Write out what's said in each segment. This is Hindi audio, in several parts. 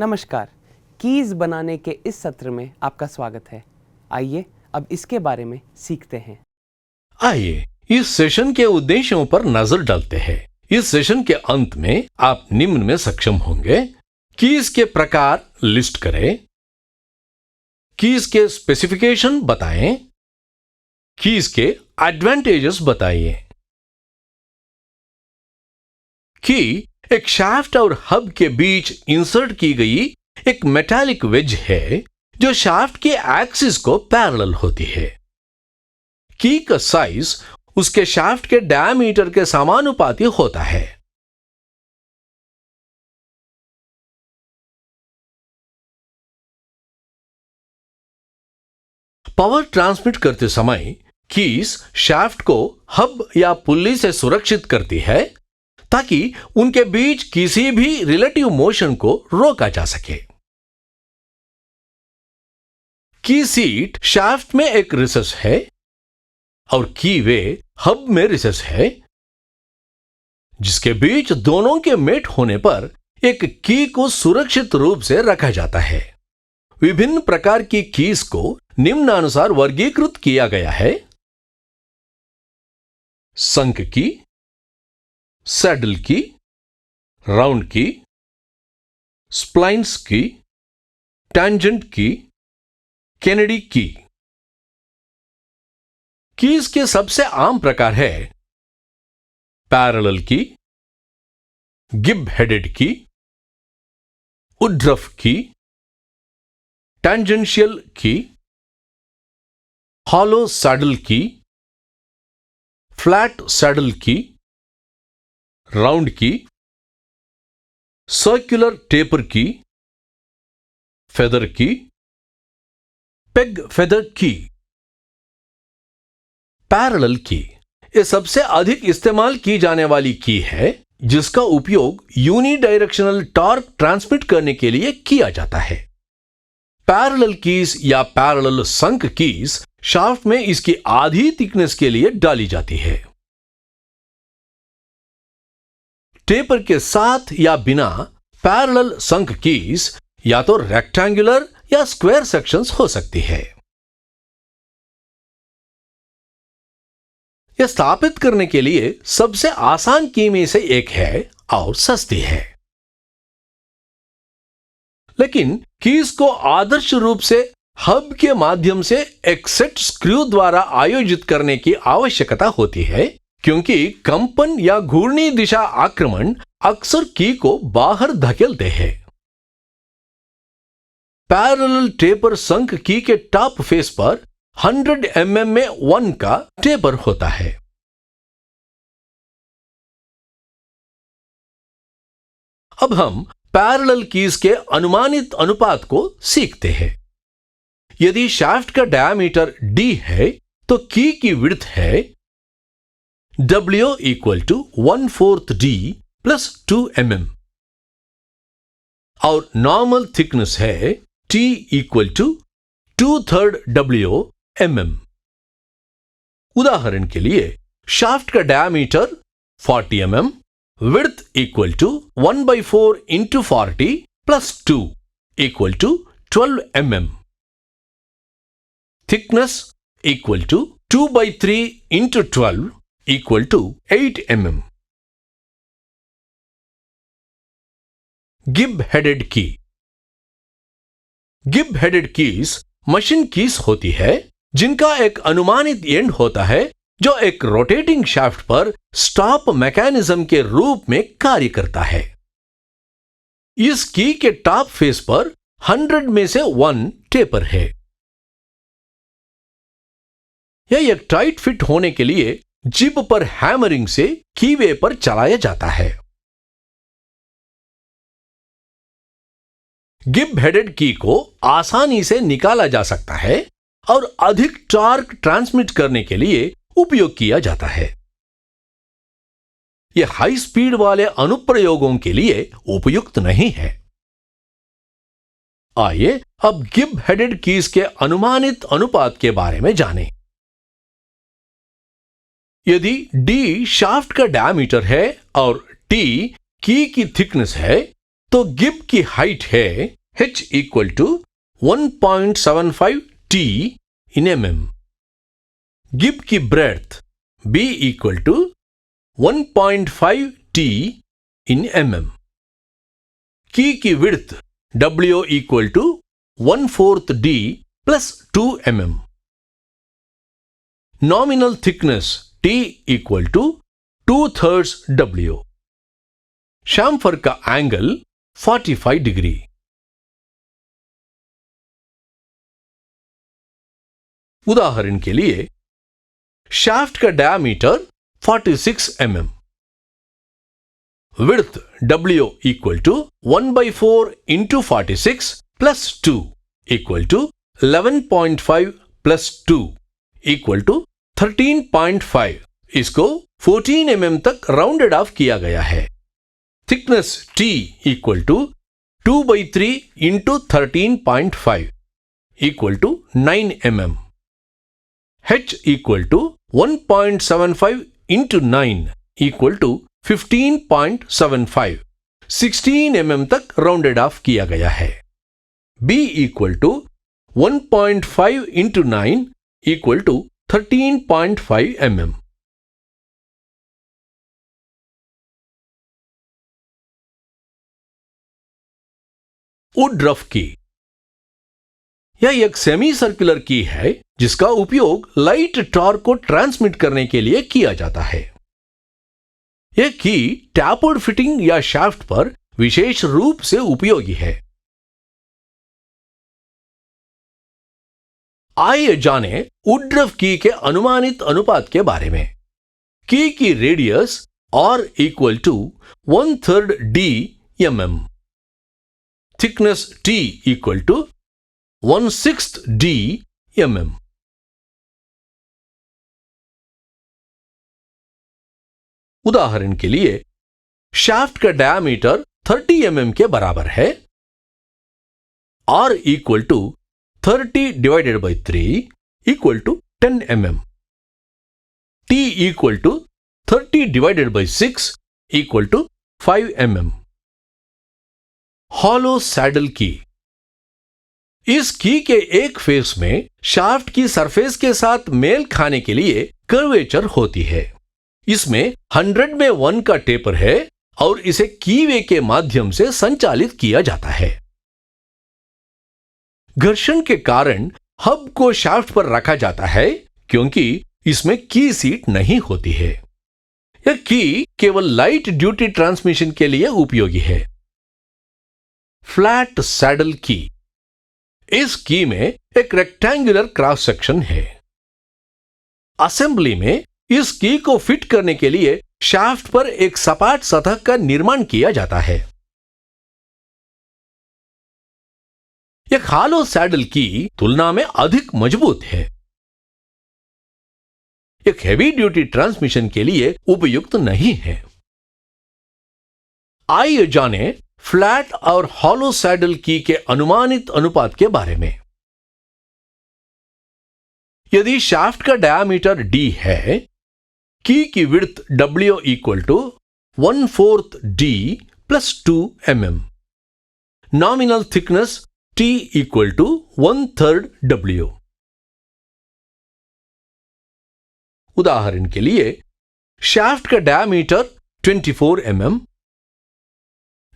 नमस्कार। कीज बनाने के इस सत्र में आपका स्वागत है। आइए अब इसके बारे में सीखते हैं। आइए इस सेशन के उद्देश्यों पर नजर डालते हैं। इस सेशन के अंत में आप निम्न में सक्षम होंगे: कीज के प्रकार लिस्ट करें, कीज के स्पेसिफिकेशन बताएं, कीज के एडवांटेजेस बताइए। की एक शाफ्ट और हब के बीच इंसर्ट की गई एक मेटालिक वेज है जो शाफ्ट के एक्सिस को पैरेलल होती है। की का साइज उसके शाफ्ट के डायमीटर के समानुपाती होता है। पावर ट्रांसमिट करते समय कीज शाफ्ट को हब या पुल्ली से सुरक्षित करती है ताकि उनके बीच किसी भी रिलेटिव मोशन को रोका जा सके। की सीट शाफ्ट में एक रिसेस है और की वे हब में रिसेस है, जिसके बीच दोनों के मेट होने पर एक की को सुरक्षित रूप से रखा जाता है। विभिन्न प्रकार की कीज को निम्नानुसार वर्गीकृत किया गया है: संक की, सैडल की, राउंड की, स्प्लाइन्स की, टैंजेंट की, केनेडी की। कीज के सबसे आम प्रकार है पैरेलल की, गिब हेडेड की, वुडरफ की, टैंजेंशियल की, हॉलो सैडल की, फ्लैट सैडल की, राउंड की, सर्कुलर टेपर की, फेदर की, पेग फेदर की। पैरेलल की ये सबसे अधिक इस्तेमाल की जाने वाली की है, जिसका उपयोग यूनिडायरेक्शनल टॉर्क ट्रांसमिट करने के लिए किया जाता है। पैरेलल कीज या पैरेलल संक कीज शाफ्ट में इसकी आधी थिकनेस के लिए डाली जाती है। टेपर के साथ या बिना पैरेलल संक कीज या तो रेक्टेंगुलर या स्क्वायर सेक्शंस हो सकती है। यह स्थापित करने के लिए सबसे आसान की में से एक है और सस्ती है, लेकिन कीज को आदर्श रूप से हब के माध्यम से एक सेट स्क्रू द्वारा आयोजित करने की आवश्यकता होती है, क्योंकि कंपन या घूर्णी दिशा आक्रमण अक्सर की को बाहर धकेलते हैं। पैरेलल टेपर संक की के टॉप फेस पर 100 mm में 1 का टेपर होता है। अब हम पैरेलल कीज के अनुमानित अनुपात को सीखते हैं। यदि शाफ्ट का डायमीटर d है तो की विड्थ है W = 1/4 D + 2 mm और नॉर्मल थिकनेस है T = 2/3 W mm। उदाहरण के लिए शाफ्ट का diameter 40 mm, width = 1/4 × 40 + 2 = 12 mm, thickness = 2/3 × 12 = 8 mm। Gib headed key. Gib headed keys machine keys होती है जिनका एक अनुमानित एंड होता है जो एक रोटेटिंग शाफ्ट पर स्टॉप मैकेनिज्म के रूप में कार्य करता है। इस की के टॉप फेस पर 100 में से 1 टेपर है। यह एक टाइट फिट होने के लिए जिब पर हैमरिंग से कीवे पर चलाया जाता है। गिब हेडेड की को आसानी से निकाला जा सकता है और अधिक टॉर्क ट्रांसमिट करने के लिए उपयोग किया जाता है। यह हाई स्पीड वाले अनुप्रयोगों के लिए उपयुक्त नहीं है। आइए अब गिब हेडेड कीज के अनुमानित अनुपात के बारे में जानें। यदि D शाफ्ट का डायमीटर है और T की थिकनेस है तो गिब की हाइट है h equal to 1.75 t in mm। गिब की breadth b equal to 1.5 t in mm। Key width w equal to 1/4 d plus 2 mm। Nominal thickness t equal to 2/3 w। Chamfer का एंगल 45 डिग्री। उदाहरण के लिए शाफ्ट का diameter 46 mm। Width w equal to 1/4 into 46 plus 2 equal to 11.5 plus 2 equal to 13.5। इसको 14 mm तक राउंडेड ऑफ किया गया है। Thickness t equal to 2/3 into 13.5 equal to 9 mm। h equal to 1.75 into 9 equal to 15.75। 16 mm तक राउंडेड ऑफ किया गया है। b equal to 1.5 into 9 equal to 13.5 mm। Woodruff key यह एक सेमी सर्कुलर की है जिसका उपयोग लाइट टॉर्क को ट्रांसमिट करने के लिए किया जाता है। यह की टैपर्ड फिटिंग या शाफ्ट पर विशेष रूप से उपयोगी है। आइए जाने वुडरफ की के अनुमानित अनुपात के बारे में। Key radius r equal to 1/3 d mm। Thickness t equal to 1/6 d mm। उदाहरण के लिए शाफ्ट का डायमीटर 30 mm के बराबर है। r equal to 30 divided by 3 equal to 10 mm। t equal to 30 divided by 6 equal to 5 mm। Hollow saddle key इस की के एक फेस में शाफ्ट की सरफेस के साथ मेल खाने के लिए कर्वेचर होती है। इसमें 100 में 1 का टेपर है और इसे कीवे के माध्यम से संचालित किया जाता है। घर्षण के कारण हब को शाफ्ट पर रखा जाता है क्योंकि इसमें की सीट नहीं होती है। यह की केवल लाइट ड्यूटी ट्रांसमिशन के लिए उपयोगी है। फ्लैट सैडल की इस की में एक रेक्टेंगुलर क्रॉस सेक्शन है। असेंबली में इस की को फिट करने के लिए शाफ्ट पर एक सपाट सतह का निर्माण किया जाता है। यह हॉलो सैडल की तुलना में अधिक मजबूत है। एक हेवी ड्यूटी ट्रांसमिशन के लिए उपयुक्त नहीं है। आइए जाने फ्लैट और हॉलो सैडल की के अनुमानित अनुपात के बारे में। यदि शाफ्ट का डायमीटर d है, key width w equal to 1/4 d plus 2 mm। Nominal thickness t equal to 1/3 w। उदाहरण के लिए शाफ्ट का diameter 24 mm।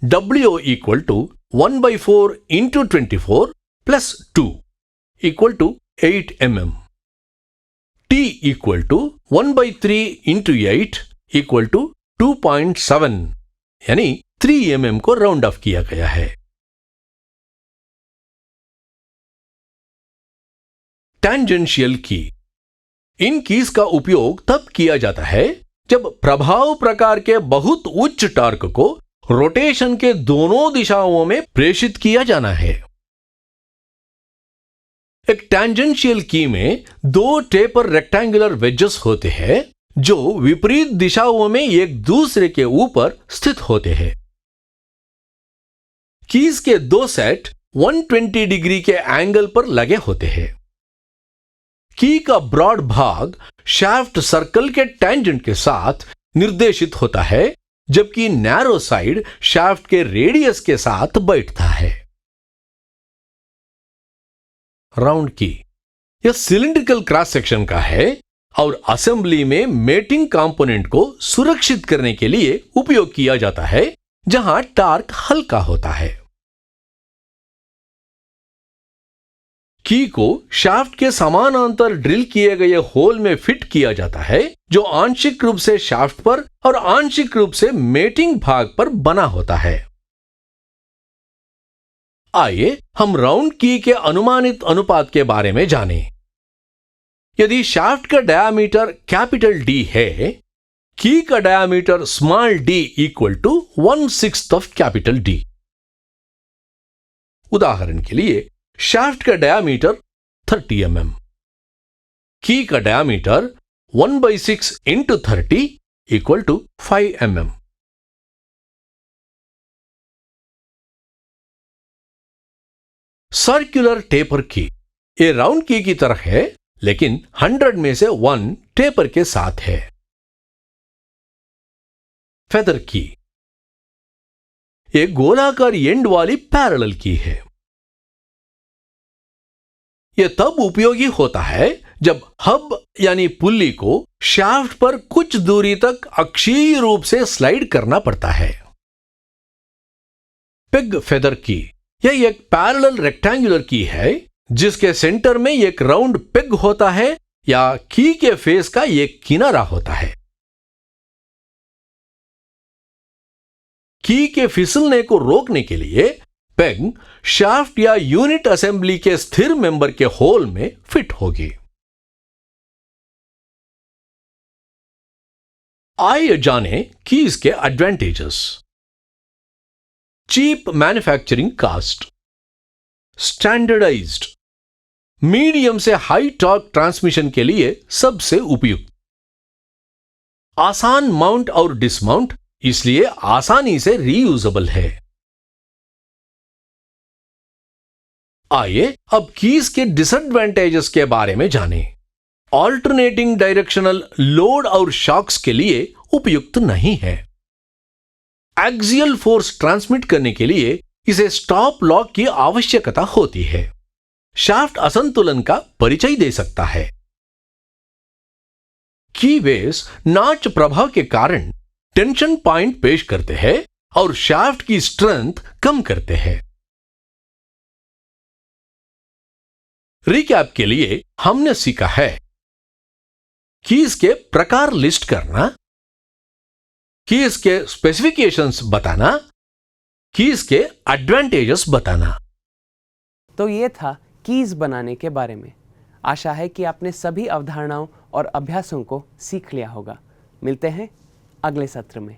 W equal to 1/4 into 24 plus 2 equal to 8 mm। T equal to 1/3 into 8 equal to 2.7 यानी 3 mm को राउंड ऑफ किया गया है। टैंजेंशियल की इन कीज का उपयोग तब किया जाता है जब प्रभाव प्रकार के बहुत उच्च टॉर्क को रोटेशन के दोनों दिशाओं में प्रेषित किया जाना है। एक टैंजेंशियल की में 2 टेपर रेक्टेंगुलर वेजेस होते हैं जो विपरीत दिशाओं में एक दूसरे के ऊपर स्थित होते हैं। कीज के 2 सेट 120 डिग्री के एंगल पर लगे होते हैं। की का ब्रॉड भाग शाफ्ट सर्कल के टैंजेंट के साथ निर्देशित होता है जबकि नैरो साइड शाफ्ट के रेडियस के साथ बैठता है। राउंड की यह सिलिंड्रिकल क्रॉस सेक्शन का है और असेंबली में मेटिंग कंपोनेंट को सुरक्षित करने के लिए उपयोग किया जाता है, जहां टार्क हल्का होता है। की को शाफ्ट के समानांतर ड्रिल किए गए होल में फिट किया जाता है, जो आंशिक रूप से शाफ्ट पर और आंशिक रूप से मेटिंग भाग पर बना होता है। आइए हम राउंड की के अनुमानित अनुपात के बारे में जानें। यदि शाफ्ट का डायामीटर कैपिटल डी है, की का diameter small D equal to 1/6 of capital D. उदाहरण के लिए शाफ्ट का डायामीटर 30 mm, की का diameter 1/6 into 30 equal to 5 mm। Circular taper key ये राउंड की तरह है, लेकिन 100 में से 1 टेपर के साथ है। फेदर की एक गोलाकार एंड वाली पैरेलल की है। यह तब उपयोगी होता है जब हब यानी पुल्ली को शाफ्ट पर कुछ दूरी तक अक्षीय रूप से स्लाइड करना पड़ता है। पेग फेदर की यह एक पैरेलल रेक्टेंगुलर की है, जिसके सेंटर में एक राउंड पेग होता है या की के फेस का एक किनारा होता है। की के फिसलने को रोकने के लिए पेग शाफ्ट या यूनिट असेंबली के स्थिर मेंबर के होल में फिट होगी। आइए जाने कीज के advantages. Cheap manufacturing cost, standardized, medium से हाई टॉर्क ट्रांसमिशन के लिए सबसे उपयुक्त, आसान माउंट और डिसमाउंट, इसलिए आसानी से रीयूजेबल है। आइए अब कीज के डिसएडवांटेजेस के बारे में जानें। ऑल्टरनेटिंग डायरेक्शनल लोड और शॉक्स के लिए उपयुक्त नहीं है। एक्सियल फोर्स ट्रांसमिट करने के लिए इसे स्टॉप लॉक की आवश्यकता होती है। शाफ्ट असंतुलन का परिचय दे सकता है। की बेस नाच प्रभाव के कारण टेंशन पॉइंट पेश करते हैं और शाफ्ट की स्ट्रेंथ कम करते हैं। रिकैप के लिए हमने सीखा है कीज के प्रकार लिस्ट करना, कीज के स्पेसिफिकेशंस बताना, कीज के एडवांटेजेस बताना। तो ये था कीज बनाने के बारे में। आशा है कि आपने सभी अवधारणाओं और अभ्यासों को सीख लिया होगा। मिलते हैं अगले सत्र में।